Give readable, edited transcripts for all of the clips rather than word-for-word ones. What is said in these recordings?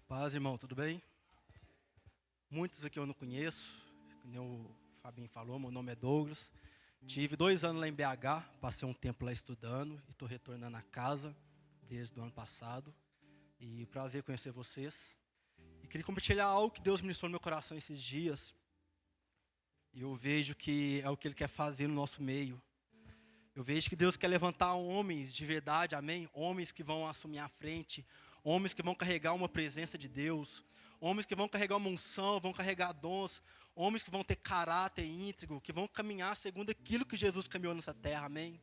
Paz, irmão, tudo bem? Muitos aqui eu não conheço, como o Fabinho falou, meu nome é Douglas. Tive 2 anos lá em BH, passei um tempo lá estudando e estou retornando a casa desde o ano passado. E prazer conhecer vocês. E queria compartilhar algo que Deus ministrou no meu coração esses dias. E eu vejo que é o que Ele quer fazer no nosso meio. Eu vejo que Deus quer levantar homens de verdade, amém? Homens que vão assumir a frente, homens que vão carregar uma presença de Deus, homens que vão carregar uma unção, vão carregar dons, homens que vão ter caráter íntegro, que vão caminhar segundo aquilo que Jesus caminhou nessa terra, amém?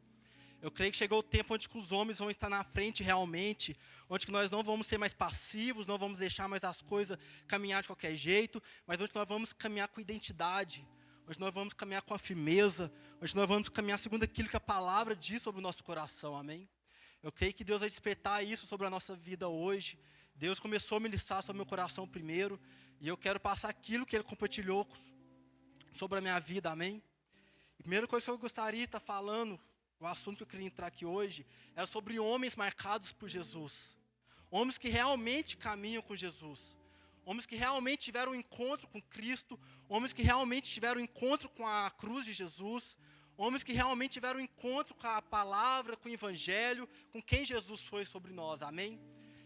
Eu creio que chegou o tempo onde que os homens vão estar na frente realmente, onde que nós não vamos ser mais passivos, não vamos deixar mais as coisas caminhar de qualquer jeito, mas onde nós vamos caminhar com identidade, onde nós vamos caminhar com a firmeza, onde nós vamos caminhar segundo aquilo que a palavra diz sobre o nosso coração, amém? Eu creio que Deus vai despertar isso sobre a nossa vida hoje. Deus começou a ministrar sobre o meu coração primeiro, e eu quero passar aquilo que Ele compartilhou sobre a minha vida, amém? A primeira coisa que eu gostaria de estar falando, o assunto que eu queria entrar aqui hoje, era sobre homens marcados por Jesus. Homens que realmente caminham com Jesus. Homens que realmente tiveram um encontro com Cristo, homens que realmente tiveram um encontro com a cruz de Jesus, homens que realmente tiveram um encontro com a palavra, com o evangelho, com quem Jesus foi sobre nós, amém?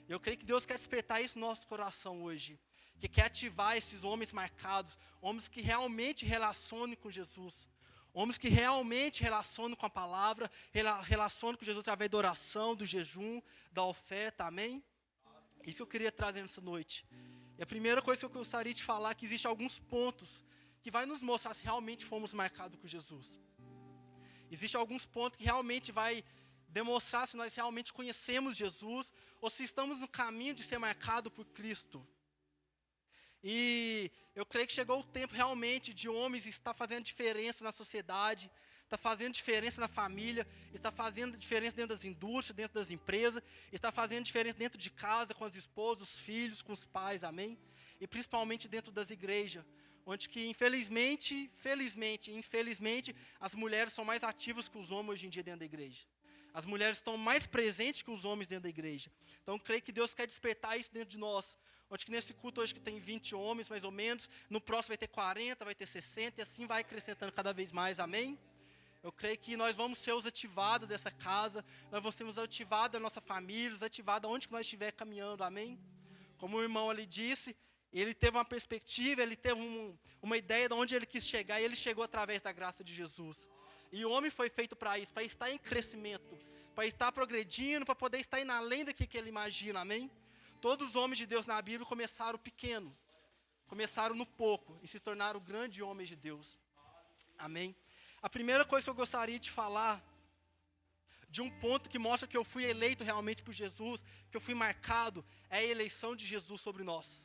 Eu creio que Deus quer despertar isso no nosso coração hoje, que quer ativar esses homens marcados, homens que realmente relacionem com Jesus, homens que realmente relacionam com a palavra, relacionam com Jesus através da oração, do jejum, da oferta, amém? Isso que eu queria trazer nessa noite. E a primeira coisa que eu gostaria de falar é que existem alguns pontos que vai nos mostrar se realmente fomos marcados com Jesus. Existem alguns pontos que realmente vai demonstrar se nós realmente conhecemos Jesus ou se estamos no caminho de ser marcado por Cristo. E eu creio que chegou o tempo realmente de homens estar fazendo diferença na sociedade, está fazendo diferença na família, está fazendo diferença dentro das indústrias, dentro das empresas, está fazendo diferença dentro de casa, com as esposas, os filhos, com os pais, amém? E principalmente dentro das igrejas, onde que infelizmente, as mulheres são mais ativas que os homens hoje em dia dentro da igreja. As mulheres estão mais presentes que os homens dentro da igreja. Então, eu creio que Deus quer despertar isso dentro de nós. Onde que nesse culto hoje que tem 20 homens, mais ou menos, no próximo vai ter 40, vai ter 60, e assim vai acrescentando cada vez mais, amém? Eu creio que nós vamos ser os ativados dessa casa, nós vamos ser os ativados da nossa família, os ativados aonde que nós estiver caminhando, amém? Como o irmão ali disse, ele teve uma perspectiva, ele teve uma ideia de onde ele quis chegar, e ele chegou através da graça de Jesus. E o homem foi feito para isso, para estar em crescimento, para estar progredindo, para poder estar indo além daquilo que ele imagina, amém? Todos os homens de Deus na Bíblia começaram pequeno, começaram no pouco e se tornaram grandes homens de Deus, amém? A primeira coisa que eu gostaria de falar, de um ponto que mostra que eu fui eleito realmente por Jesus, que eu fui marcado, é a eleição de Jesus sobre nós.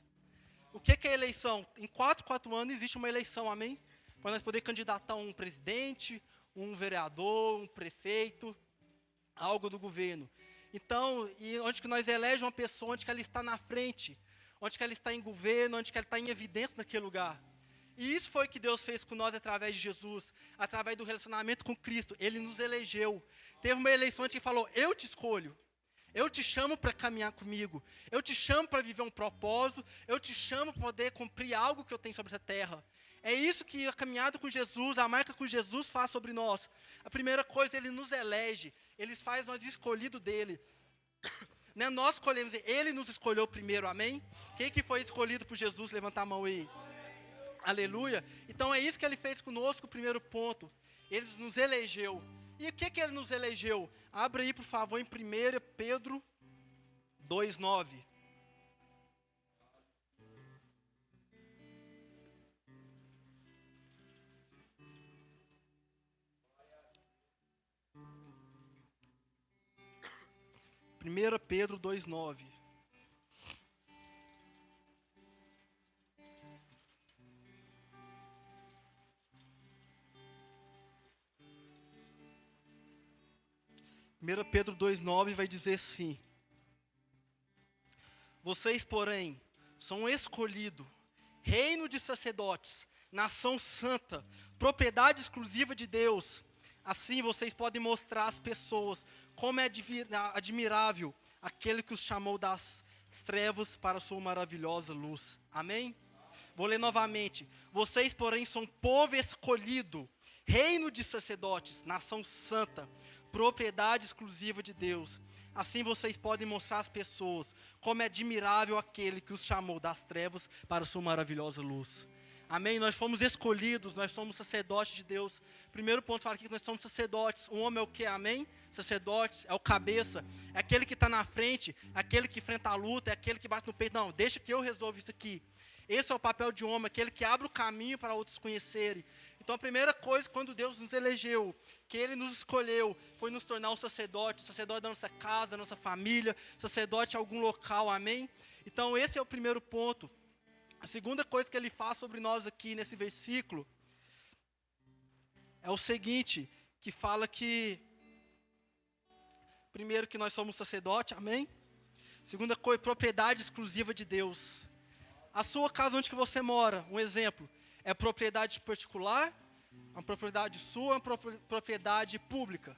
O que é eleição? Em 4 anos existe uma eleição, amém? Para nós poder candidatar um presidente, um vereador, um prefeito, algo do governo. Então, e onde que nós elegemos uma pessoa, onde que ela está na frente, onde que ela está em governo, onde que ela está em evidência naquele lugar. E isso foi o que Deus fez com nós através de Jesus, através do relacionamento com Cristo. Ele nos elegeu. Teve uma eleição onde ele falou, eu te escolho. Eu te chamo para caminhar comigo. Eu te chamo para viver um propósito. Eu te chamo para poder cumprir algo que eu tenho sobre essa terra. É isso que a caminhada com Jesus, a marca que Jesus faz sobre nós. A primeira coisa, Ele nos elege. Ele faz nós escolhidos dEle. Não é nós escolhemos, Ele nos escolheu primeiro, amém? Quem que foi escolhido por Jesus? Levanta a mão aí. Aleluia. Então é isso que Ele fez conosco, o primeiro ponto. Ele nos elegeu. E o que Ele nos elegeu? Abre aí, por favor, em 1 Pedro 2,9. Primeira Pedro 2,9. Primeira Pedro 2,9 vai dizer assim: vocês, porém, são escolhido, reino de sacerdotes, nação santa, propriedade exclusiva de Deus. Assim vocês podem mostrar às pessoas como é admirável aquele que os chamou das trevas para a sua maravilhosa luz. Amém? Vou ler novamente. Vocês, porém, são povo escolhido, reino de sacerdotes, nação santa, propriedade exclusiva de Deus. Assim vocês podem mostrar às pessoas como é admirável aquele que os chamou das trevas para a sua maravilhosa luz. Amém? Nós fomos escolhidos, nós somos sacerdotes de Deus. Primeiro ponto fala aqui que nós somos sacerdotes. Um homem é o quê? Amém? Sacerdote é o cabeça, é aquele que está na frente, é aquele que enfrenta a luta, é aquele que bate no peito. Não, deixa que eu resolvo isso aqui. Esse é o papel de homem, aquele que abre o caminho para outros conhecerem. Então a primeira coisa, quando Deus nos elegeu, que Ele nos escolheu, foi nos tornar um sacerdote da nossa casa, da nossa família, sacerdote em algum local, amém? Então esse é o primeiro ponto. A segunda coisa que Ele faz sobre nós aqui nesse versículo, é o seguinte, que fala que, primeiro que nós somos sacerdote, amém? Segunda coisa, propriedade exclusiva de Deus. A sua casa onde que você mora, um exemplo, é propriedade particular, uma propriedade sua, uma propriedade pública.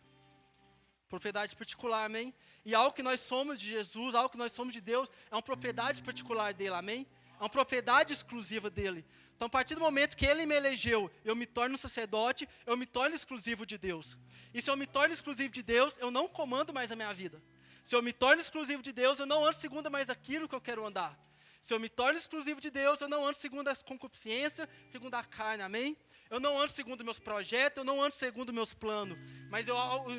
Propriedade particular, amém? E algo que nós somos de Jesus, algo que nós somos de Deus, é uma propriedade particular dele, amém? É uma propriedade exclusiva dele. Então, a partir do momento que Ele me elegeu, eu me torno um sacerdote, eu me torno exclusivo de Deus. E se eu me torno exclusivo de Deus, eu não comando mais a minha vida. Se eu me torno exclusivo de Deus, eu não ando segundo mais aquilo que eu quero andar. Se eu me torno exclusivo de Deus, eu não ando segundo as concupiscências, segundo a carne, amém? Eu não ando segundo meus projetos, eu não ando segundo meus planos, mas eu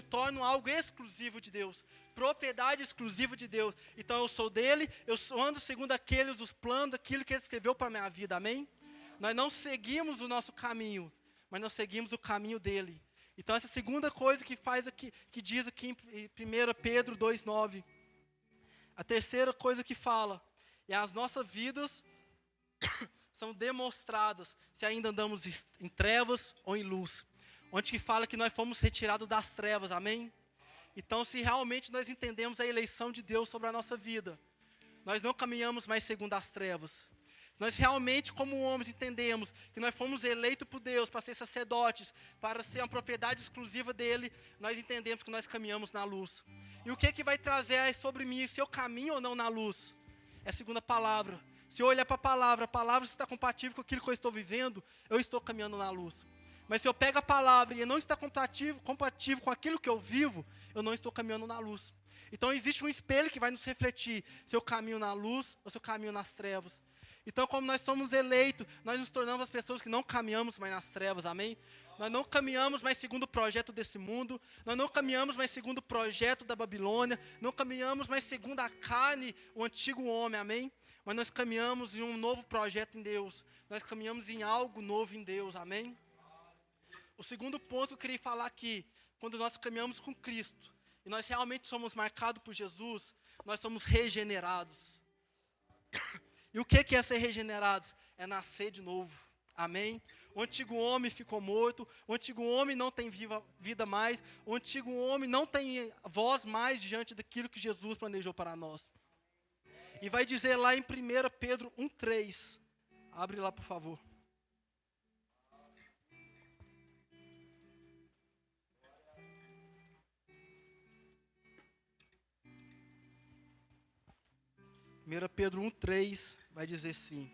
torno algo exclusivo de Deus, propriedade exclusiva de Deus. Então eu sou dele, eu ando segundo aqueles, os planos, aquilo que Ele escreveu para a minha vida, amém? Nós não seguimos o nosso caminho, mas nós seguimos o caminho dele. Então essa segunda coisa que faz aqui, que diz aqui em 1 Pedro 2,9. A terceira coisa que fala, e as nossas vidas são demonstradas se ainda andamos em trevas ou em luz. Onde que fala que nós fomos retirados das trevas, amém? Então, se realmente nós entendemos a eleição de Deus sobre a nossa vida, nós não caminhamos mais segundo as trevas. Nós realmente, como homens, entendemos que nós fomos eleitos por Deus para ser sacerdotes, para ser uma propriedade exclusiva dEle, nós entendemos que nós caminhamos na luz. E o que vai trazer sobre mim, se eu caminho ou não na luz? É a segunda palavra. Se eu olhar para a palavra está compatível com aquilo que eu estou vivendo, eu estou caminhando na luz. Mas se eu pego a palavra e não está compatível com aquilo que eu vivo, eu não estou caminhando na luz. Então existe um espelho que vai nos refletir se eu caminho na luz ou se eu caminho nas trevas. Então, como nós somos eleitos, nós nos tornamos as pessoas que não caminhamos mais nas trevas, amém? Nós não caminhamos mais segundo o projeto desse mundo, nós não caminhamos mais segundo o projeto da Babilônia, não caminhamos mais segundo a carne, o antigo homem, amém? Mas nós caminhamos em um novo projeto em Deus, nós caminhamos em algo novo em Deus, amém? O segundo ponto que eu queria falar aqui, quando nós caminhamos com Cristo, e nós realmente somos marcados por Jesus, nós somos regenerados. E o que é ser regenerados? É nascer de novo, amém? O antigo homem ficou morto, o antigo homem não tem vida mais, o antigo homem não tem voz mais diante daquilo que Jesus planejou para nós. E vai dizer lá em 1 Pedro 1,3, abre lá por favor. Pedro 1,3 vai dizer assim: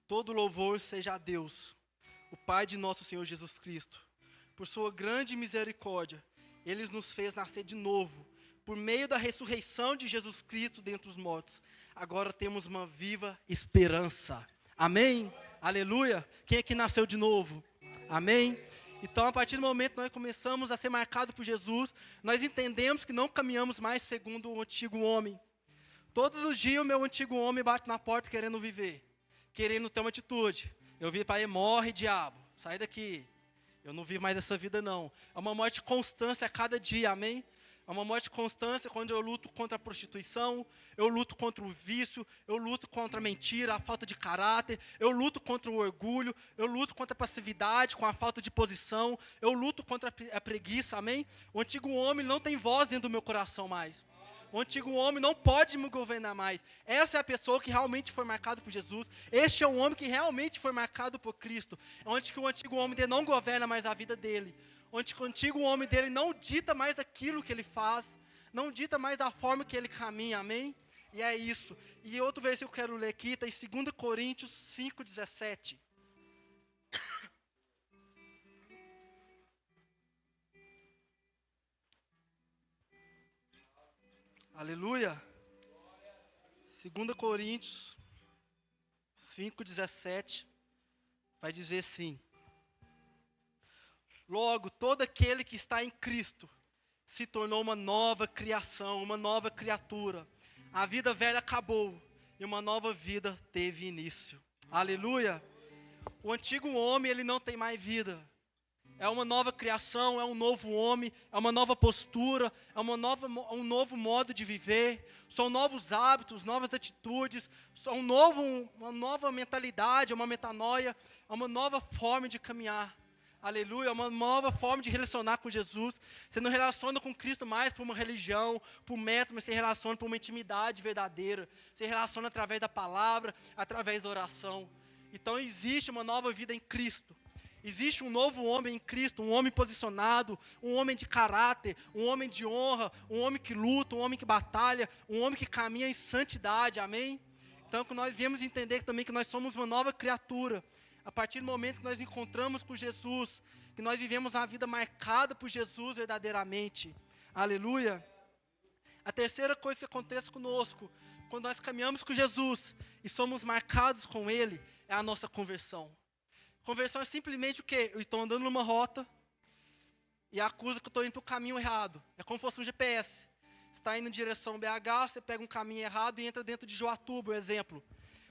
todo louvor seja a Deus, o Pai de nosso Senhor Jesus Cristo. Por sua grande misericórdia, Ele nos fez nascer de novo, por meio da ressurreição de Jesus Cristo dentre os mortos. Agora temos uma viva esperança. Amém? Aleluia. Quem é que nasceu de novo? Amém? Então, a partir do momento que nós começamos a ser marcados por Jesus, nós entendemos que não caminhamos mais segundo o antigo homem. Todos os dias o meu antigo homem bate na porta querendo viver, querendo ter uma atitude. Eu vi para ele, morre diabo, sai daqui. Eu não vivo mais essa vida não. É uma morte constante a cada dia, amém? É uma morte constante quando eu luto contra a prostituição, eu luto contra o vício, eu luto contra a mentira, a falta de caráter, eu luto contra o orgulho, eu luto contra a passividade, com a falta de posição, eu luto contra a preguiça, amém? O antigo homem não tem voz dentro do meu coração mais. O antigo homem não pode me governar mais. Essa é a pessoa que realmente foi marcada por Jesus. Este é o homem que realmente foi marcado por Cristo. Onde que o antigo homem dele não governa mais a vida dele. Onde que o antigo homem dele não dita mais aquilo que ele faz. Não dita mais da forma que ele caminha, amém? E é isso. E outro versículo que eu quero ler aqui está em 2 Coríntios 5,17. Aleluia. 2 Coríntios 5,17 vai dizer assim: logo, todo aquele que está em Cristo se tornou uma nova criação, uma nova criatura. A vida velha acabou e uma nova vida teve início. Aleluia. O antigo homem, ele não tem mais vida. É uma nova criação, é um novo homem, é uma nova postura, é um novo modo de viver. São novos hábitos, novas atitudes, são uma nova mentalidade, uma metanoia, é uma nova forma de caminhar. Aleluia, é uma nova forma de relacionar com Jesus. Você não relaciona com Cristo mais por uma religião, por método, mas você relaciona por uma intimidade verdadeira. Você relaciona através da palavra, através da oração. Então existe uma nova vida em Cristo. Existe um novo homem em Cristo, um homem posicionado, um homem de caráter, um homem de honra, um homem que luta, um homem que batalha, um homem que caminha em santidade, amém? Então nós viemos entender também que nós somos uma nova criatura. A partir do momento que nós encontramos com Jesus, que nós vivemos uma vida marcada por Jesus verdadeiramente. Aleluia. A terceira coisa que acontece conosco, quando nós caminhamos com Jesus e somos marcados com Ele, é a nossa conversão. Conversão é simplesmente o quê? Eu estou andando numa rota e acusa que eu estou indo para o caminho errado. É como se fosse um GPS. Você está indo em direção BH, você pega um caminho errado e entra dentro de Joatuba, por exemplo.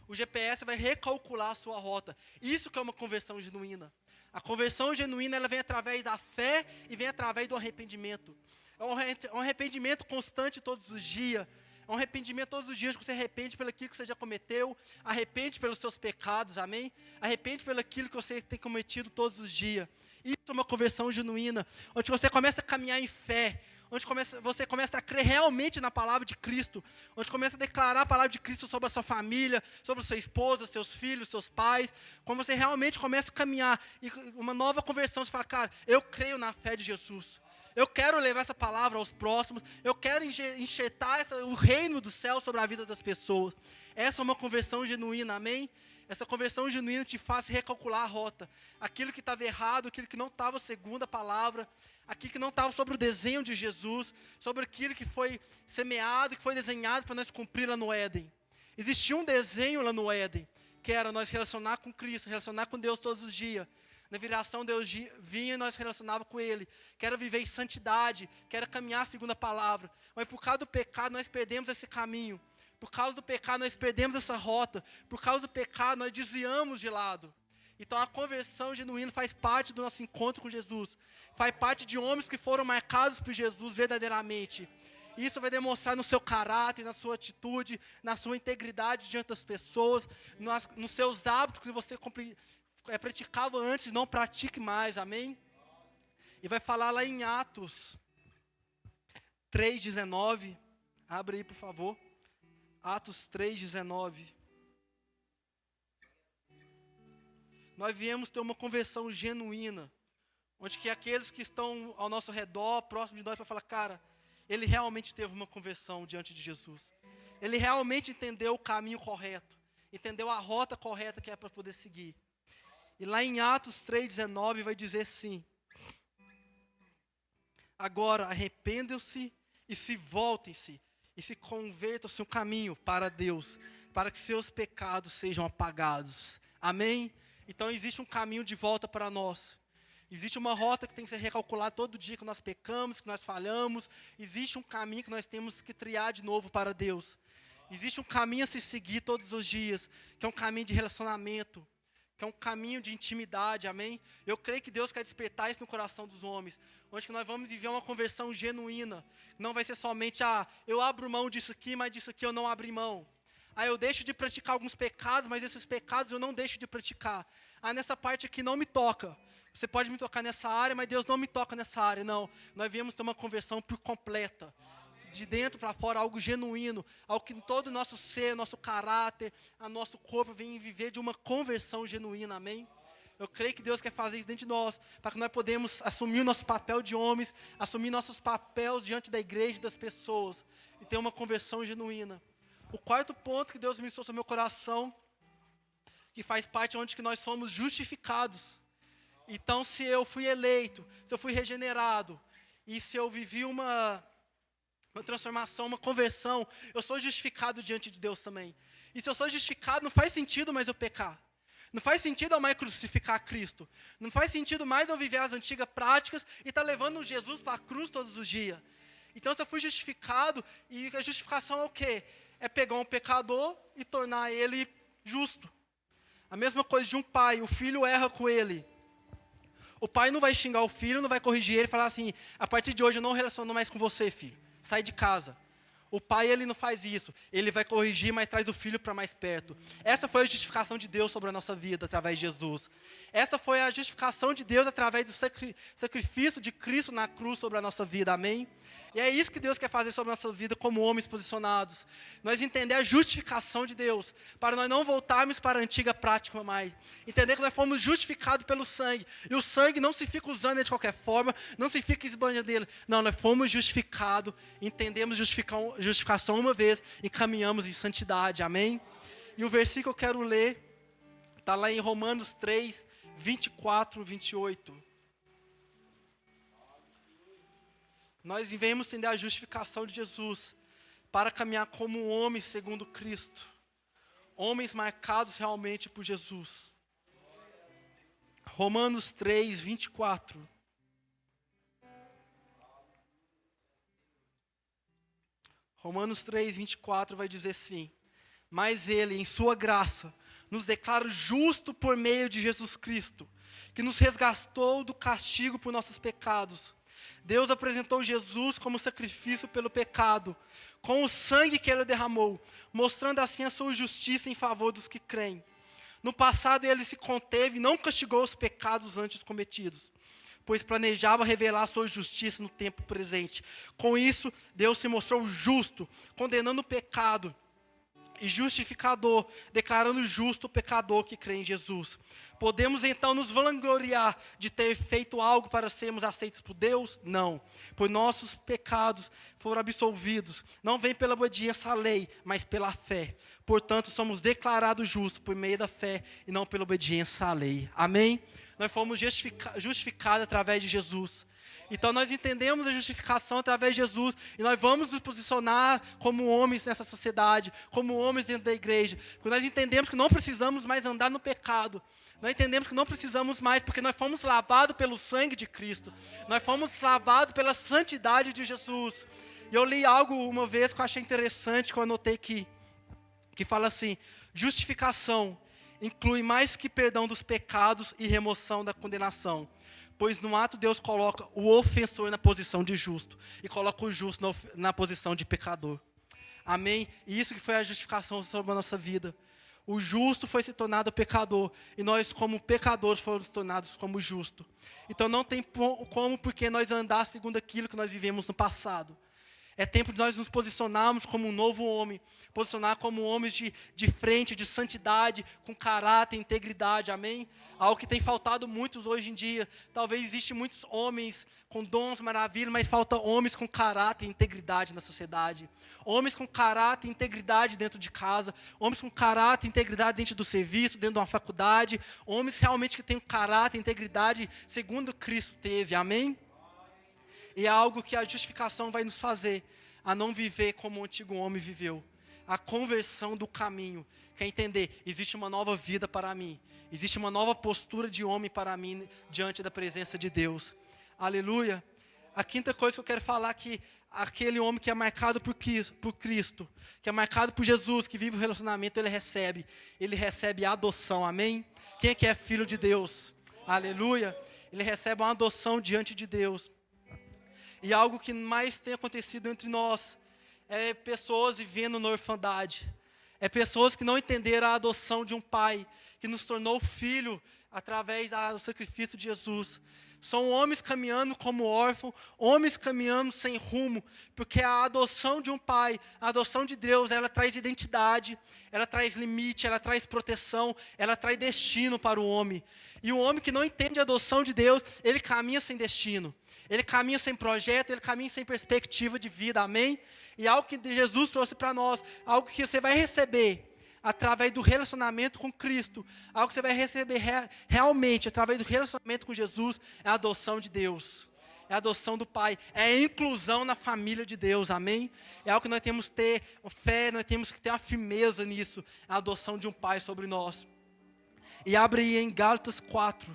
O GPS vai recalcular a sua rota. Isso que é uma conversão genuína. A conversão genuína, ela vem através da fé e vem através do arrependimento. É um arrependimento constante todos os dias. É um arrependimento todos os dias que você arrepende pelo aquilo que você já cometeu, arrepende pelos seus pecados, amém? Arrepende pelo aquilo que você tem cometido todos os dias. Isso é uma conversão genuína, onde você começa a caminhar em fé, onde você começa a crer realmente na palavra de Cristo, onde começa a declarar a palavra de Cristo sobre a sua família, sobre a sua esposa, seus filhos, seus pais, quando você realmente começa a caminhar, e uma nova conversão, você fala, cara, eu creio na fé de Jesus. Eu quero levar essa palavra aos próximos. Eu quero enxertar o reino do céu sobre a vida das pessoas. Essa é uma conversão genuína, amém? Essa conversão genuína te faz recalcular a rota. Aquilo que estava errado, aquilo que não estava segundo a palavra, aquilo que não estava sobre o desenho de Jesus, sobre aquilo que foi semeado, que foi desenhado para nós cumprir lá no Éden. Existia um desenho lá no Éden, que era nós relacionar com Cristo, relacionar com Deus todos os dias. Na viração, Deus vinha e nós relacionava com Ele. Quero viver em santidade, quero caminhar segundo a palavra. Mas por causa do pecado, nós perdemos esse caminho. Por causa do pecado, nós perdemos essa rota. Por causa do pecado, nós desviamos de lado. Então, a conversão genuína faz parte do nosso encontro com Jesus. Faz parte de homens que foram marcados por Jesus verdadeiramente. Isso vai demonstrar no seu caráter, na sua atitude, na sua integridade diante das pessoas, nos seus hábitos que você praticava antes, não pratique mais, amém? E vai falar lá em Atos 3,19, abre aí por favor, Atos 3,19. Nós viemos ter uma conversão genuína, onde que aqueles que estão ao nosso redor, próximo de nós, para falar, cara, ele realmente teve uma conversão diante de Jesus. Ele realmente entendeu o caminho correto, entendeu a rota correta que é para poder seguir. E lá em Atos 3,19 vai dizer assim: agora arrependam-se e se voltem-se e se convertam-se um caminho para Deus, para que seus pecados sejam apagados. Amém? Então existe um caminho de volta para nós. Existe uma rota que tem que ser recalculada todo dia que nós pecamos, que nós falhamos. Existe um caminho que nós temos que trilhar de novo para Deus. Existe um caminho a se seguir todos os dias, que é um caminho de relacionamento, que é um caminho de intimidade, amém? Eu creio que Deus quer despertar isso no coração dos homens, onde que nós vamos viver uma conversão genuína. Não vai ser somente, eu abro mão disso aqui, mas disso aqui eu não abro mão. Eu deixo de praticar alguns pecados, mas esses pecados eu não deixo de praticar. Nessa parte aqui não me toca. Você pode me tocar nessa área, mas Deus não me toca nessa área, não. Nós viemos ter uma conversão por completa. De dentro para fora, algo genuíno, algo que todo o nosso ser, nosso caráter, a nosso corpo vem viver de uma conversão genuína, amém? Eu creio que Deus quer fazer isso dentro de nós, para que nós podemos assumir o nosso papel de homens, assumir nossos papéis diante da igreja e das pessoas, e ter uma conversão genuína, O quarto ponto que Deus ministrou sobre meu coração, que faz parte onde que nós somos justificados. Então, se eu fui eleito, se eu fui regenerado, e se eu vivi uma transformação, uma conversão, eu sou justificado diante de Deus também. E se eu sou justificado, não faz sentido mais eu pecar. Não faz sentido eu mais crucificar Cristo. Não faz sentido mais eu viver as antigas práticas e estar levando Jesus para a cruz todos os dias. Então, se eu fui justificado, e a justificação é o quê? É pegar um pecador e tornar ele justo. A mesma coisa de um pai, o filho erra com ele. O pai não vai xingar o filho, não vai corrigir ele e falar assim, a partir de hoje eu não relaciono mais com você, filho. Sai de casa. O pai, ele não faz isso. Ele vai corrigir, mas traz o filho para mais perto. Essa foi a justificação de Deus sobre a nossa vida, através de Jesus. Essa foi a justificação de Deus através do sacrifício de Cristo na cruz sobre a nossa vida. Amém? E é isso que Deus quer fazer sobre a nossa vida como homens posicionados. Nós entender a justificação de Deus, para nós não voltarmos para a antiga prática mais. Entender que nós fomos justificados pelo sangue. E o sangue não se fica usando ele de qualquer forma, não se fica esbanjando dele. Não, nós fomos justificados, entendemos justificação uma vez e caminhamos em santidade. Amém? E o versículo que eu quero ler está lá em Romanos 3, 24, 28. Nós devemos entender a justificação de Jesus para caminhar como um homem segundo Cristo. Homens marcados realmente por Jesus. Romanos 3, 24. Romanos 3, 24 vai dizer assim: mas Ele, em sua graça, nos declara justo por meio de Jesus Cristo, que nos resgatou do castigo por nossos pecados. Deus apresentou Jesus como sacrifício pelo pecado, com o sangue que Ele derramou, mostrando assim a sua justiça em favor dos que creem. No passado Ele se conteve e não castigou os pecados antes cometidos, pois planejava revelar a sua justiça no tempo presente. Com isso, Deus se mostrou justo, condenando o pecado, e justificador, declarando justo o pecador que crê em Jesus. Podemos então nos vangloriar de ter feito algo para sermos aceitos por Deus? Não, pois nossos pecados foram absolvidos, não vem pela obediência à lei, mas pela fé. Portanto, somos declarados justos por meio da fé e não pela obediência à lei. Amém? Nós fomos justificados através de Jesus. Então nós entendemos a justificação através de Jesus e nós vamos nos posicionar como homens nessa sociedade, como homens dentro da igreja, porque nós entendemos que não precisamos mais andar no pecado, nós entendemos que não precisamos mais, porque nós fomos lavados pelo sangue de Cristo, nós fomos lavados pela santidade de Jesus. E eu li algo uma vez que eu achei interessante, que eu anotei aqui, que fala assim: justificação inclui mais que perdão dos pecados e remoção da condenação. Pois no ato Deus coloca o ofensor na posição de justo e coloca o justo na posição de pecador. Amém? E isso que foi a justificação sobre a nossa vida. O justo foi se tornado pecador e nós como pecadores fomos tornados como justo. Então não tem como porque nós andar segundo aquilo que nós vivemos no passado. É tempo de nós nos posicionarmos como um novo homem, posicionar como homens de frente, de santidade, com caráter, integridade, amém? Algo que tem faltado muitos hoje em dia. Talvez existem muitos homens com dons maravilhosos, mas falta homens com caráter e integridade na sociedade. Homens com caráter e integridade dentro de casa, homens com caráter e integridade dentro do serviço, dentro de uma faculdade, homens realmente que têm caráter e integridade segundo Cristo teve, amém? E é algo que a justificação vai nos fazer a não viver como o antigo homem viveu. A conversão do caminho. Quer entender? Existe uma nova vida para mim. Existe uma nova postura de homem para mim diante da presença de Deus. Aleluia. A quinta coisa que eu quero falar é que aquele homem que é marcado por Cristo, que é marcado por Jesus, que vive o relacionamento, ele recebe a adoção. Amém? Quem é que é filho de Deus? Aleluia. Ele recebe uma adoção diante de Deus. E algo que mais tem acontecido entre nós é pessoas vivendo na orfandade. É pessoas que não entenderam a adoção de um pai que nos tornou filho através do sacrifício de Jesus. São homens caminhando como órfãos, homens caminhando sem rumo, porque a adoção de um pai, a adoção de Deus, ela traz identidade, ela traz limite, ela traz proteção, ela traz destino para o homem. E o homem que não entende a adoção de Deus, ele caminha sem destino. Ele caminha sem projeto, ele caminha sem perspectiva de vida, amém? E algo que Jesus trouxe para nós, algo que você vai receber através do relacionamento com Cristo, algo que você vai receber realmente através do relacionamento com Jesus, é a adoção de Deus. É a adoção do Pai, é a inclusão na família de Deus, amém? É algo que nós temos que ter fé, nós temos que ter uma firmeza nisso, a adoção de um Pai sobre nós. E abre aí em Gálatas 4.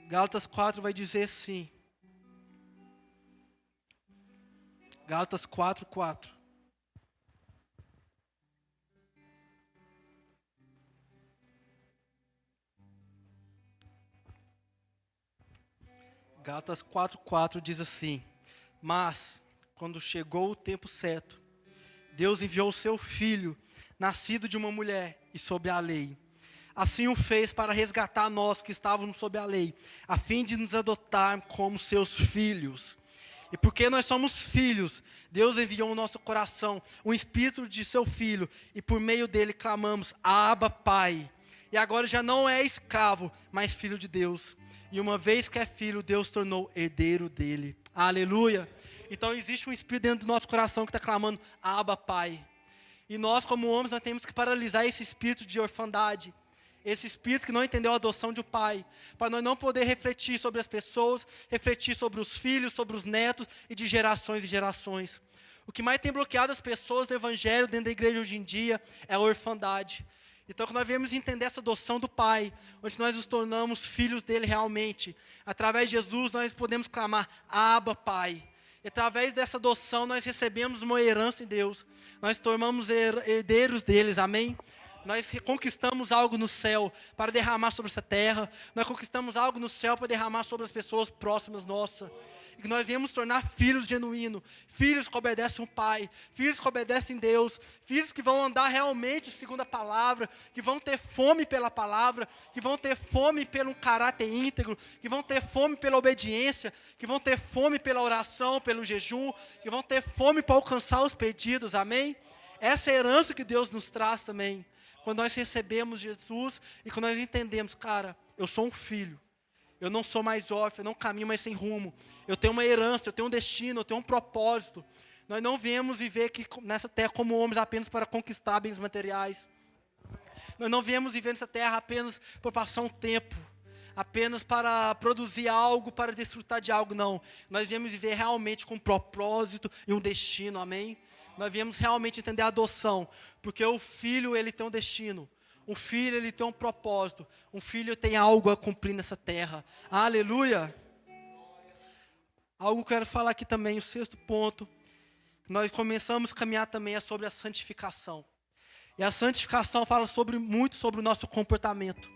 Gálatas 4 vai dizer assim. Gálatas 4, 4. Gálatas 4:4 diz assim: mas, quando chegou o tempo certo, Deus enviou o seu Filho, nascido de uma mulher e sob a lei. Assim o fez para resgatar nós que estávamos sob a lei, a fim de nos adotar como seus filhos. E porque nós somos filhos, Deus enviou no nosso coração o Espírito de seu Filho, e por meio dele clamamos: Abba, Pai. E agora já não é escravo, mas filho de Deus. E uma vez que é filho, Deus tornou herdeiro dele. Aleluia. Então existe um Espírito dentro do nosso coração que está clamando: Abba, Pai. E nós, como homens, nós temos que paralisar esse espírito de orfandade. Esse espírito que não entendeu a adoção de um pai. Para nós não poder refletir sobre as pessoas, refletir sobre os filhos, sobre os netos e de gerações e gerações. O que mais tem bloqueado as pessoas do evangelho dentro da igreja hoje em dia é a orfandade. Então, que nós viemos entender essa adoção do Pai, onde nós nos tornamos filhos dele realmente. Através de Jesus, nós podemos clamar: Abba, Pai. E através dessa adoção, nós recebemos uma herança em Deus. Nós tornamos herdeiros deles, amém? Nós conquistamos algo no céu para derramar sobre essa terra. Nós conquistamos algo no céu para derramar sobre as pessoas próximas nossas. E que nós viemos tornar filhos genuínos, filhos que obedecem o Pai, filhos que obedecem Deus, filhos que vão andar realmente segundo a palavra, que vão ter fome pela palavra, que vão ter fome pelo caráter íntegro, que vão ter fome pela obediência, que vão ter fome pela oração, pelo jejum, que vão ter fome para alcançar os pedidos, amém? Essa é a herança que Deus nos traz também. Quando nós recebemos Jesus e quando nós entendemos: cara, eu sou um filho. Eu não sou mais órfão, eu não caminho mais sem rumo. Eu tenho uma herança, eu tenho um destino, eu tenho um propósito. Nós não viemos viver aqui nessa terra como homens apenas para conquistar bens materiais. Nós não viemos viver nessa terra apenas para passar um tempo, apenas para produzir algo, para desfrutar de algo, não. Nós viemos viver realmente com um propósito e um destino, amém? Nós viemos realmente entender a adoção, porque o filho, ele tem um destino. Um filho, ele tem um propósito. Um filho tem algo a cumprir nessa terra. Aleluia! Algo que eu quero falar aqui também, o sexto ponto. Nós começamos a caminhar também é sobre a santificação. E a santificação fala muito sobre o nosso comportamento.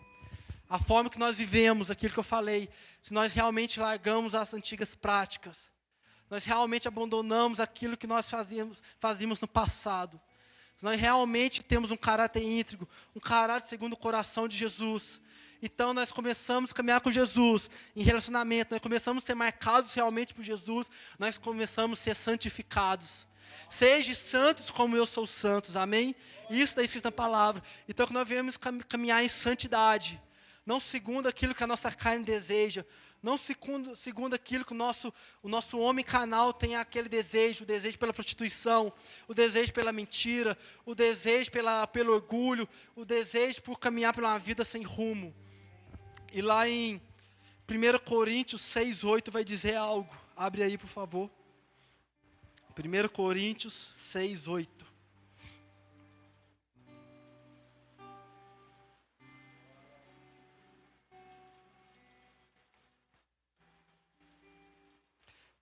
A forma que nós vivemos, aquilo que eu falei. Se nós realmente largamos as antigas práticas. Nós realmente abandonamos aquilo que nós fazíamos no passado. Nós realmente temos um caráter íntegro, um caráter segundo o coração de Jesus. Então nós começamos a caminhar com Jesus em relacionamento, nós começamos a ser marcados realmente por Jesus, nós começamos a ser santificados. Sejam santos como eu sou santos, amém? Isso está escrito na palavra. Então que nós viemos caminhar em santidade, não segundo aquilo que a nossa carne deseja, não segundo aquilo que o nosso homem carnal tem aquele desejo, o desejo pela prostituição, o desejo pela mentira, o desejo pelo orgulho, o desejo por caminhar pela uma vida sem rumo. E lá em 1 Coríntios 6:8 vai dizer algo. Abre aí, por favor. 1 Coríntios 6:8.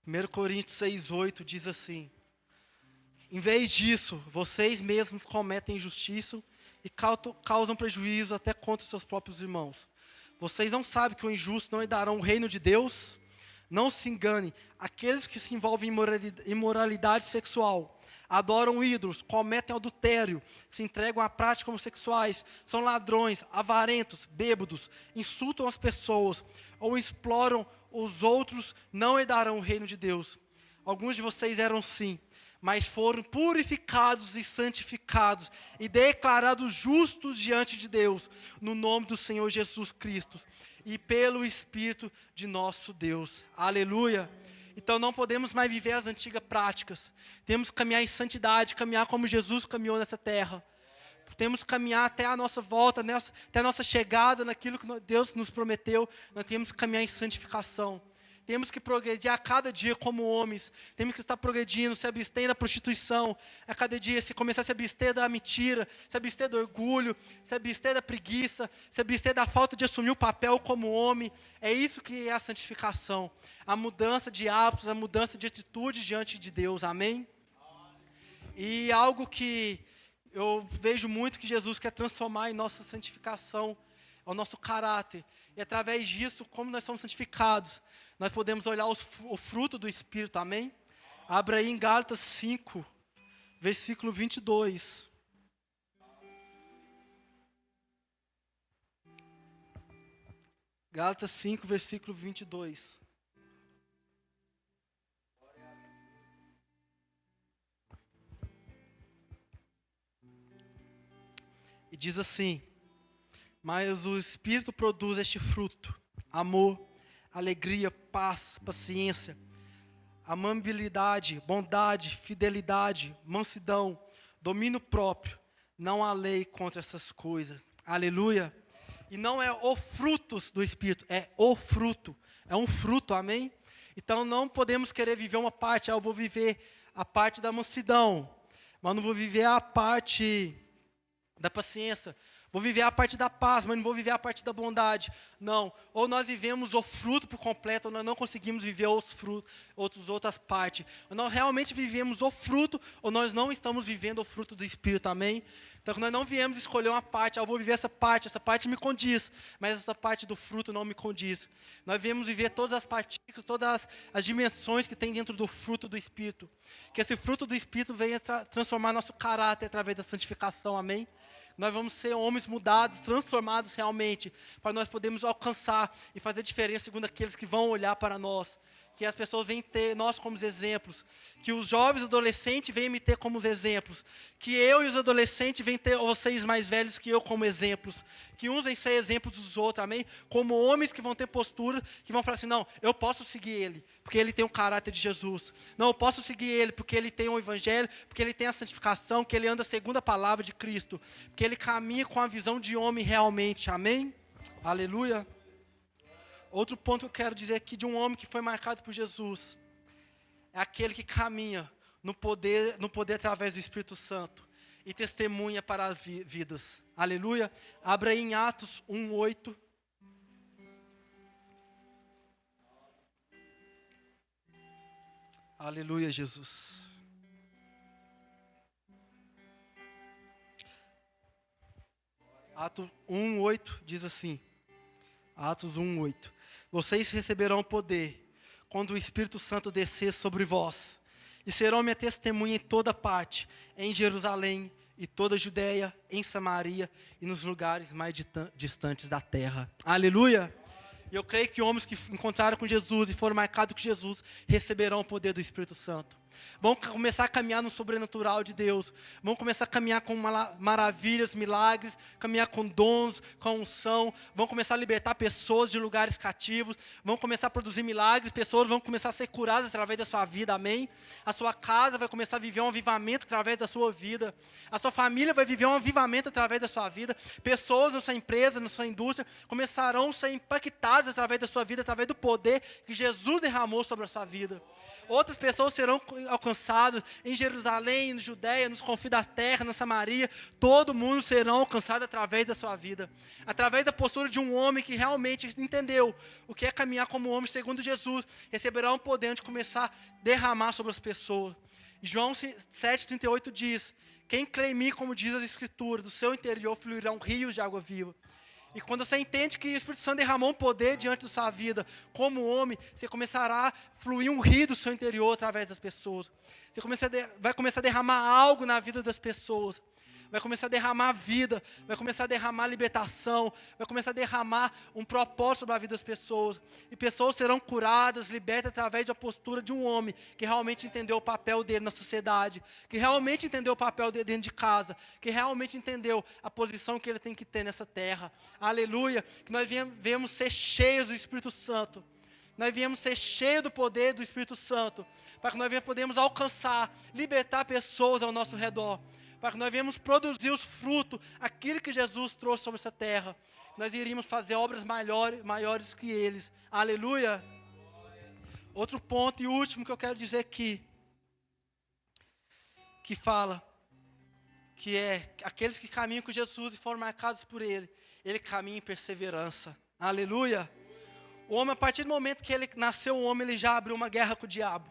Primeiro Coríntios 6:8 diz assim: em vez disso, vocês mesmos cometem injustiça e causam prejuízo até contra seus próprios irmãos. Vocês não sabem que o injusto não herdarão o reino de Deus? Não se engane, aqueles que se envolvem em imoralidade sexual, adoram ídolos, cometem adultério, se entregam a práticas homossexuais, são ladrões, avarentos, bêbados, insultam as pessoas ou exploram os outros, não herdarão o reino de Deus. Alguns de vocês eram sim, mas foram purificados e santificados e declarados justos diante de Deus, no nome do Senhor Jesus Cristo e pelo Espírito de nosso Deus. Aleluia! Então não podemos mais viver as antigas práticas. Temos que caminhar em santidade, caminhar como Jesus caminhou nessa terra. Temos que caminhar até a nossa volta, até a nossa chegada naquilo que Deus nos prometeu. Nós temos que caminhar em santificação. Temos que progredir a cada dia como homens. Temos que estar progredindo, se abster da prostituição. A cada dia, se começar a se abster da mentira, se abster do orgulho, se abster da preguiça, se abster da falta de assumir o papel como homem. É isso que é a santificação. A mudança de hábitos, a mudança de atitudes diante de Deus. Amém? E algo que eu vejo muito que Jesus quer transformar em nossa santificação, é o nosso caráter. E através disso, como nós somos santificados, nós podemos olhar o fruto do Espírito, amém? Abra aí em Gálatas 5, versículo 22. Gálatas 5, versículo 22. E diz assim: mas o Espírito produz este fruto: amor, alegria, paz, paciência, amabilidade, bondade, fidelidade, mansidão, domínio próprio. Não há lei contra essas coisas. Aleluia. E não é o frutos do Espírito, é o fruto. É um fruto, amém? Então não podemos querer viver uma parte. Eu vou viver a parte da mansidão, mas não vou viver a parte da paciência. Vou viver a parte da paz, mas não vou viver a parte da bondade. Não. Ou nós vivemos o fruto por completo, ou nós não conseguimos viver os frutos, outras partes. Ou nós realmente vivemos o fruto, ou nós não estamos vivendo o fruto do Espírito, amém? Então, nós não viemos escolher uma parte, eu vou viver essa parte me condiz, mas essa parte do fruto não me condiz. Nós viemos viver todas as partículas, todas as dimensões que tem dentro do fruto do Espírito. Que esse fruto do Espírito venha transformar nosso caráter através da santificação, amém? Nós vamos ser homens mudados, transformados realmente, para nós podermos alcançar e fazer diferença segundo aqueles que vão olhar para nós. Que as pessoas venham ter nós como exemplos. Que os jovens e adolescentes venham me ter como exemplos. Que eu e os adolescentes venham ter vocês mais velhos que eu como exemplos. Que uns venham ser exemplos dos outros, amém? Como homens que vão ter postura, que vão falar assim, não, eu posso seguir ele, porque ele tem o caráter de Jesus. Não, eu posso seguir ele, porque ele tem o evangelho, porque ele tem a santificação, que ele anda segundo a palavra de Cristo. Porque ele caminha com a visão de homem realmente, amém? Aleluia. Outro ponto que eu quero dizer aqui de um homem que foi marcado por Jesus é aquele que caminha no poder através do Espírito Santo e testemunha para as vidas. Aleluia. Abra aí em Atos 1:8. Aleluia, Jesus. Atos 1:8 diz assim. Atos 1:8. Vocês receberão poder quando o Espírito Santo descer sobre vós, e serão minha testemunha em toda parte, em Jerusalém e toda a Judeia, em Samaria e nos lugares mais distantes da terra. Aleluia! E eu creio que homens que encontraram com Jesus e foram marcados com Jesus receberão o poder do Espírito Santo. Vão começar a caminhar no sobrenatural de Deus. Vão começar a caminhar com maravilhas, milagres, caminhar com dons, com unção. Vão começar a libertar pessoas de lugares cativos. Vão começar a produzir milagres. Pessoas vão começar a ser curadas através da sua vida, amém? A sua casa vai começar a viver um avivamento através da sua vida. A sua família vai viver um avivamento através da sua vida. Pessoas na sua empresa, na sua indústria, começarão a ser impactadas através da sua vida, através do poder que Jesus derramou sobre a sua vida. Outras pessoas serão alcançadas em Jerusalém, na Judeia, nos confins da terra, na Samaria. Todo mundo serão alcançados através da sua vida. Através da postura de um homem que realmente entendeu o que é caminhar como homem segundo Jesus. Receberá um poder de começar a derramar sobre as pessoas. João 7,38 diz: quem crê em mim, como diz as Escrituras, do seu interior fluirão rios de água viva. E quando você entende que o Espírito Santo derramou um poder diante da sua vida, como homem, você começará a fluir um rio do seu interior através das pessoas. Você vai começar a derramar algo na vida das pessoas. Vai começar a derramar vida, vai começar a derramar libertação, vai começar a derramar um propósito sobre a vida das pessoas. E pessoas serão curadas, libertas através da postura de um homem que realmente entendeu o papel dele na sociedade, que realmente entendeu o papel dele dentro de casa, que realmente entendeu a posição que ele tem que ter nessa terra. Aleluia! Que nós venhamos ser cheios do Espírito Santo. nós viemos ser cheios do poder do Espírito Santo, para que nós podemos alcançar, libertar pessoas ao nosso redor, para que nós viemos produzir os frutos, aquilo que Jesus trouxe sobre essa terra. Nós iríamos fazer obras maiores que eles. Aleluia! Outro ponto e último que eu quero dizer aqui, que fala, que é aqueles que caminham com Jesus e foram marcados por Ele, Ele caminha em perseverança. Aleluia! O homem, a partir do momento que ele nasceu, o homem ele já abriu uma guerra com o diabo.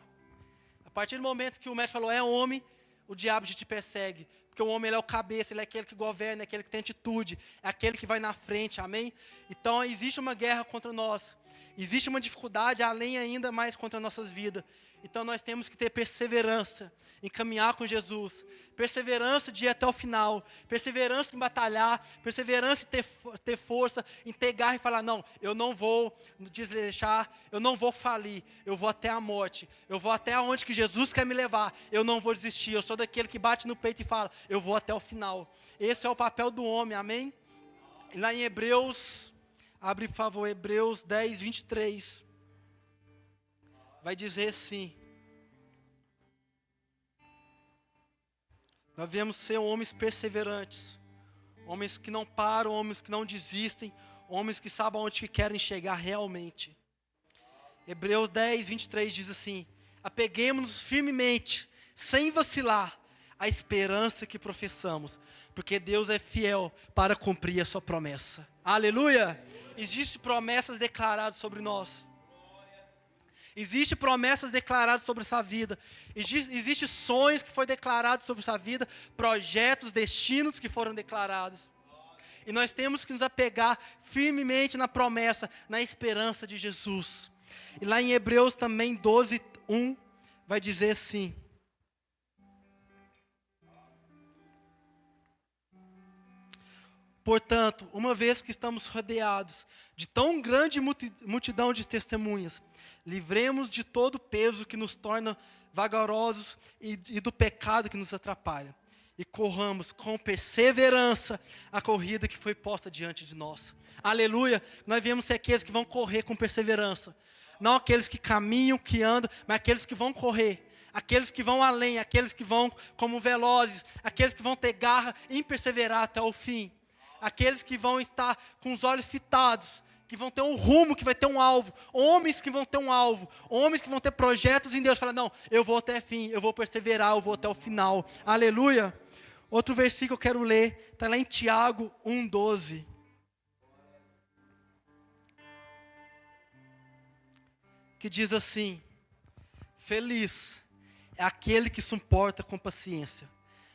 A partir do momento que o mestre falou, é homem, o diabo já te persegue. Porque o homem ele é o cabeça, ele é aquele que governa, é aquele que tem atitude, é aquele que vai na frente, amém? Então existe uma guerra contra nós. Existe uma dificuldade além ainda mais contra nossas vidas. Então nós temos que ter perseverança em caminhar com Jesus. Perseverança de ir até o final. Perseverança em batalhar. Perseverança em ter força, em ter garra e falar, não, eu não vou desleixar, eu não vou falir, eu vou até a morte. Eu vou até onde que Jesus quer me levar. Eu não vou desistir. Eu sou daquele que bate no peito e fala, eu vou até o final. Esse é o papel do homem, amém? E lá em Hebreus, abre por favor, Hebreus 10, 23. Vai dizer assim, nós devemos ser homens perseverantes, homens que não param, homens que não desistem, homens que sabem onde que querem chegar realmente. Hebreus 10, 23 diz assim, apeguemos-nos firmemente, sem vacilar, à esperança que professamos, porque Deus é fiel para cumprir a sua promessa. Aleluia! Existem promessas declaradas sobre nós. Existem promessas declaradas sobre essa vida. Existem sonhos que foram declarados sobre essa vida. Projetos, destinos que foram declarados. E nós temos que nos apegar firmemente na promessa, na esperança de Jesus. E lá em Hebreus também 12, 1, vai dizer assim. Portanto, uma vez que estamos rodeados de tão grande multidão de testemunhas, livremos de todo o peso que nos torna vagarosos e do pecado que nos atrapalha. E corramos com perseverança a corrida que foi posta diante de nós. Aleluia! Nós viemos ser aqueles que vão correr com perseverança. Não aqueles que caminham, que andam, mas aqueles que vão correr. Aqueles que vão além, aqueles que vão como velozes, aqueles que vão ter garra em perseverar até o fim. Aqueles que vão estar com os olhos fitados, que vão ter um rumo, que vai ter um alvo. Homens que vão ter um alvo. Homens que vão ter projetos em Deus. Fala, não, eu vou até o fim, eu vou perseverar, eu vou até o final. Aleluia. Outro versículo que eu quero ler, está lá em Tiago 1,12. Que diz assim, feliz é aquele que suporta com paciência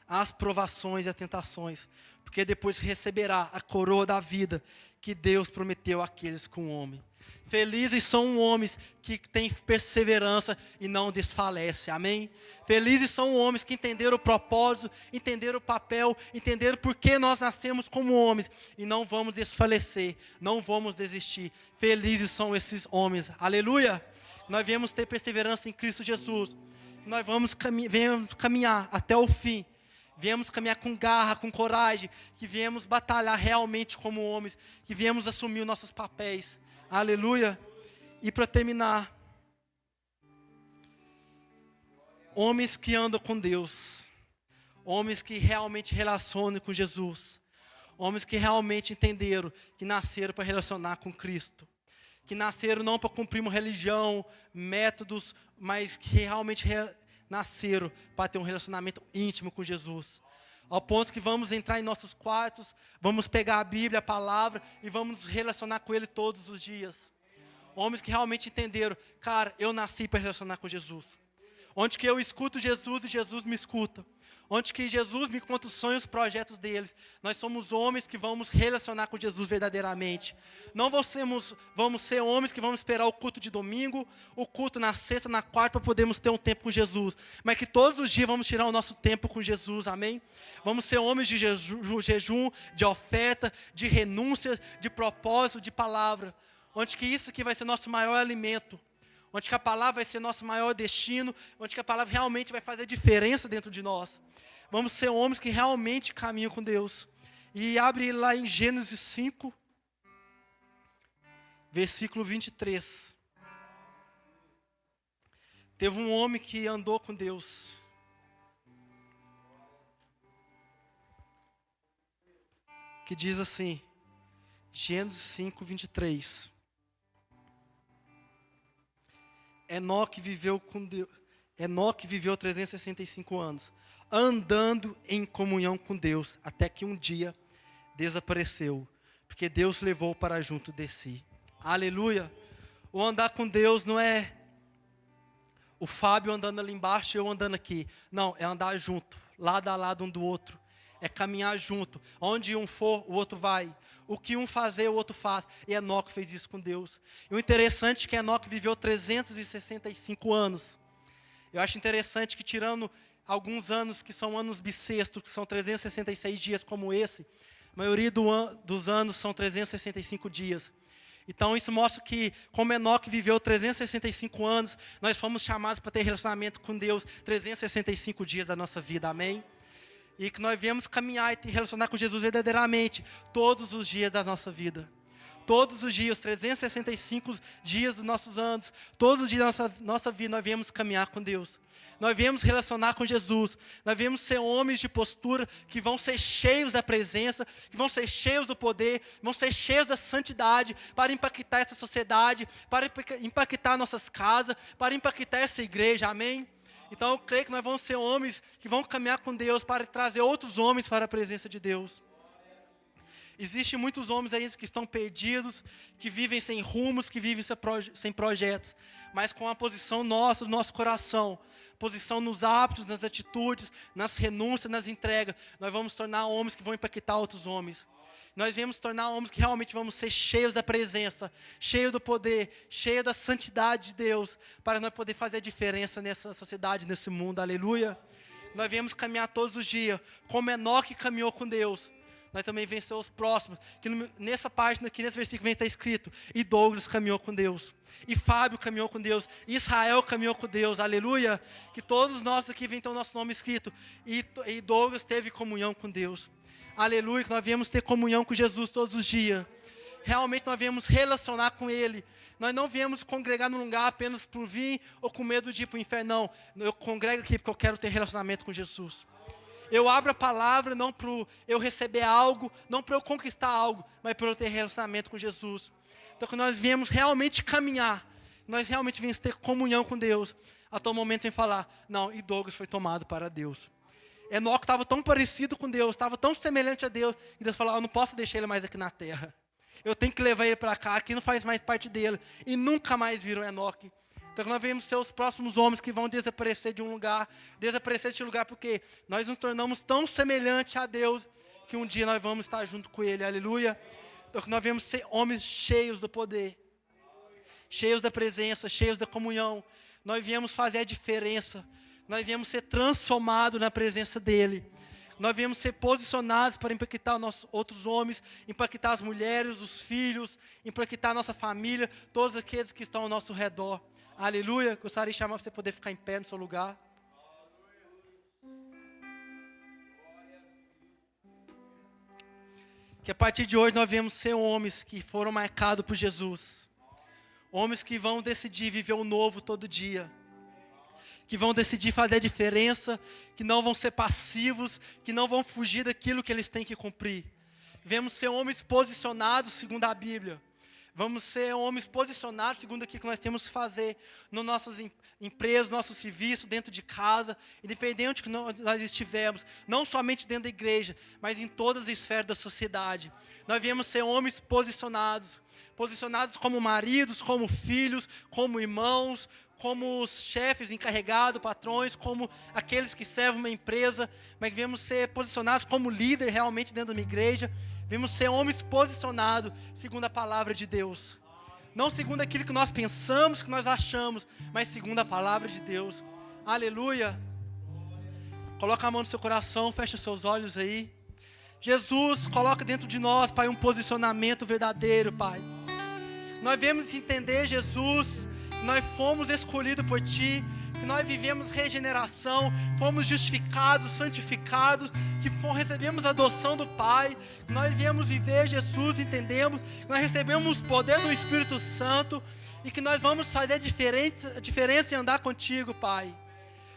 as provações e as tentações, porque depois receberá a coroa da vida que Deus prometeu àqueles com o homem. Felizes são homens que têm perseverança e não desfalecem, amém? Felizes são homens que entenderam o propósito, entenderam o papel, entenderam por que nós nascemos como homens e não vamos desfalecer, não vamos desistir. Felizes são esses homens, aleluia! Nós viemos ter perseverança em Cristo Jesus, nós vamos caminhar até o fim. Viemos caminhar com garra, com coragem, que viemos batalhar realmente como homens, que viemos assumir os nossos papéis. Aleluia. E para terminar, homens que andam com Deus, homens que realmente relacionam com Jesus, homens que realmente entenderam que nasceram para relacionar com Cristo, que nasceram não para cumprir uma religião, métodos, mas que realmente nasceram para ter um relacionamento íntimo com Jesus. Ao ponto que vamos entrar em nossos quartos, vamos pegar a Bíblia, a palavra, e vamos nos relacionar com Ele todos os dias. Homens que realmente entenderam, cara, eu nasci para relacionar com Jesus. Onde que eu escuto Jesus e Jesus me escuta. Onde que Jesus me conta os sonhos e os projetos deles. Nós somos homens que vamos relacionar com Jesus verdadeiramente. Não vamos ser homens que vamos esperar o culto de domingo, o culto na sexta, na quarta, para podermos ter um tempo com Jesus. Mas que todos os dias vamos tirar o nosso tempo com Jesus, amém? Vamos ser homens de jejum, de oferta, de renúncia, de propósito, de palavra. Onde que isso aqui vai ser nosso maior alimento. Onde que a palavra vai ser nosso maior destino, onde que a palavra realmente vai fazer diferença dentro de nós. Vamos ser homens que realmente caminham com Deus. E abre lá em Gênesis 5, versículo 23. Teve um homem que andou com Deus. Que diz assim, Gênesis 5, 23. Enoque viveu com Deus. Enoque viveu 365 anos, andando em comunhão com Deus, até que um dia desapareceu, porque Deus levou para junto de si. Aleluia! O andar com Deus não é o Fábio andando ali embaixo e eu andando aqui. Não, é andar junto, lado a lado um do outro. É caminhar junto. Onde um for, o outro vai. O que um fazer, o outro faz. E Enoque fez isso com Deus. E o interessante é que Enoque viveu 365 anos. Eu acho interessante que, tirando alguns anos que são anos bissextos, que são 366 dias como esse, a maioria dos anos são 365 dias. Então isso mostra que, como Enoque viveu 365 anos, nós fomos chamados para ter relacionamento com Deus 365 dias da nossa vida, amém? E que nós viemos caminhar e relacionar com Jesus verdadeiramente todos os dias da nossa vida. Todos os dias, 365 dias dos nossos anos, todos os dias da nossa vida, nós viemos caminhar com Deus. Nós viemos relacionar com Jesus. Nós viemos ser homens de postura que vão ser cheios da presença, que vão ser cheios do poder, vão ser cheios da santidade para impactar essa sociedade, para impactar nossas casas, para impactar essa igreja, amém? Então eu creio que nós vamos ser homens que vão caminhar com Deus para trazer outros homens para a presença de Deus. Existem muitos homens aí que estão perdidos, que vivem sem rumos, que vivem sem projetos, mas com a posição nossa, do nosso coração, posição nos hábitos, nas atitudes, nas renúncias, nas entregas, nós vamos tornar homens que vão impactar outros homens. Nós viemos tornar homens que realmente vamos ser cheios da presença, cheios do poder, cheios da santidade de Deus, para nós poder fazer a diferença nessa sociedade, nesse mundo, aleluia. Nós viemos caminhar todos os dias, como Enoque caminhou com Deus. Nós também vencemos os próximos, que nessa página aqui, nesse versículo vem estar escrito, e Douglas caminhou com Deus, e Fábio caminhou com Deus, e Israel caminhou com Deus, aleluia, que todos nós aqui vem ter o nosso nome escrito, e Douglas teve comunhão com Deus, aleluia, que nós viemos ter comunhão com Jesus todos os dias, realmente nós viemos relacionar com Ele, nós não viemos congregar num lugar apenas por vir, ou com medo de ir para o inferno, não, eu congrego aqui porque eu quero ter relacionamento com Jesus. Eu abro a palavra não para eu receber algo, não para eu conquistar algo, mas para eu ter relacionamento com Jesus. Então, quando nós viemos realmente caminhar, nós realmente viemos ter comunhão com Deus, até o momento em falar, não, e Douglas foi tomado para Deus. Enoque estava tão parecido com Deus, estava tão semelhante a Deus, e Deus falou, eu não posso deixar ele mais aqui na terra. Eu tenho que levar ele para cá, aqui não faz mais parte dele. E nunca mais viram Enoque. Então nós vemos ser os próximos homens que vão desaparecer de um lugar, desaparecer desse lugar, porque nós nos tornamos tão semelhantes a Deus, que um dia nós vamos estar junto com Ele, aleluia. Então nós vemos ser homens cheios do poder, cheios da presença, cheios da comunhão. Nós viemos fazer a diferença, nós viemos ser transformados na presença dEle. Nós viemos ser posicionados para impactar nossos outros homens, impactar as mulheres, os filhos, impactar a nossa família, todos aqueles que estão ao nosso redor. Aleluia, gostaria de chamar para você poder ficar em pé no seu lugar. Que a partir de hoje nós vamos ser homens que foram marcados por Jesus. Homens que vão decidir viver o novo todo dia. Que vão decidir fazer a diferença, que não vão ser passivos, que não vão fugir daquilo que eles têm que cumprir. Vamos ser homens posicionados segundo a Bíblia. Vamos ser homens posicionados segundo aquilo que nós temos que fazer nas nossas empresas, nosso serviço, dentro de casa, independente de que nós estivermos, não somente dentro da igreja, mas em todas as esferas da sociedade. Nós viemos ser homens posicionados como maridos, como filhos, como irmãos, como os chefes, encarregados, patrões, como aqueles que servem uma empresa, mas viemos ser posicionados como líder realmente dentro da minha igreja. Vamos ser homens posicionados segundo a palavra de Deus. Não segundo aquilo que nós pensamos, que nós achamos, mas segundo a palavra de Deus. Aleluia. Coloca a mão no seu coração, fecha os seus olhos aí. Jesus, coloca dentro de nós, Pai, um posicionamento verdadeiro, Pai. Nós viemos entender, Jesus, que nós fomos escolhidos por Ti, que nós vivemos regeneração, fomos justificados, santificados, que recebemos a adoção do Pai, que nós viemos viver Jesus, entendemos, que nós recebemos o poder do Espírito Santo, e que nós vamos fazer a diferença em andar contigo, Pai.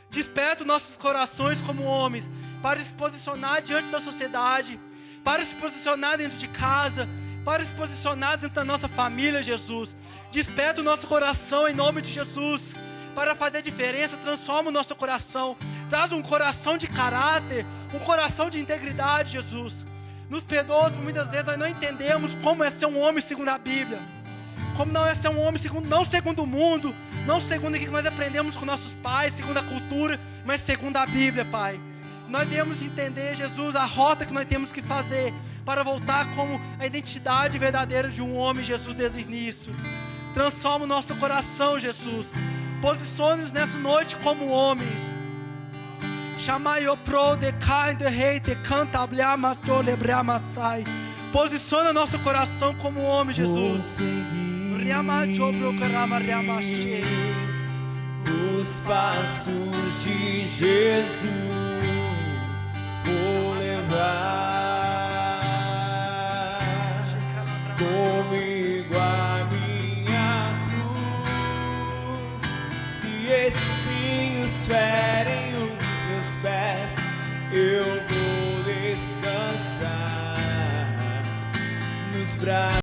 Desperta os nossos corações como homens para se posicionar diante da sociedade, para se posicionar dentro de casa, para se posicionar dentro da nossa família, Jesus. Desperta o nosso coração em nome de Jesus, para fazer a diferença. Transforma o nosso coração, traz um coração de caráter, um coração de integridade, Jesus. Nos perdoa, por muitas vezes nós não entendemos como é ser um homem segundo a Bíblia, como não é ser um homem segundo, não segundo o mundo, não segundo o que nós aprendemos com nossos pais, segundo a cultura, mas segundo a Bíblia, Pai. Nós viemos entender, Jesus, a rota que nós temos que fazer para voltar como a identidade verdadeira de um homem, Jesus, desde o início. Transforma o nosso coração, Jesus. Posicione-nos nessa noite como homens. Chamai o pro de cai de rei de canta blama lebreama sai. Posiciona nosso coração como homem, Jesus. Os passos de Jesus vou levar comigo a minha cruz. Se espinhos ferem os meus pés, eu vou descansar nos braços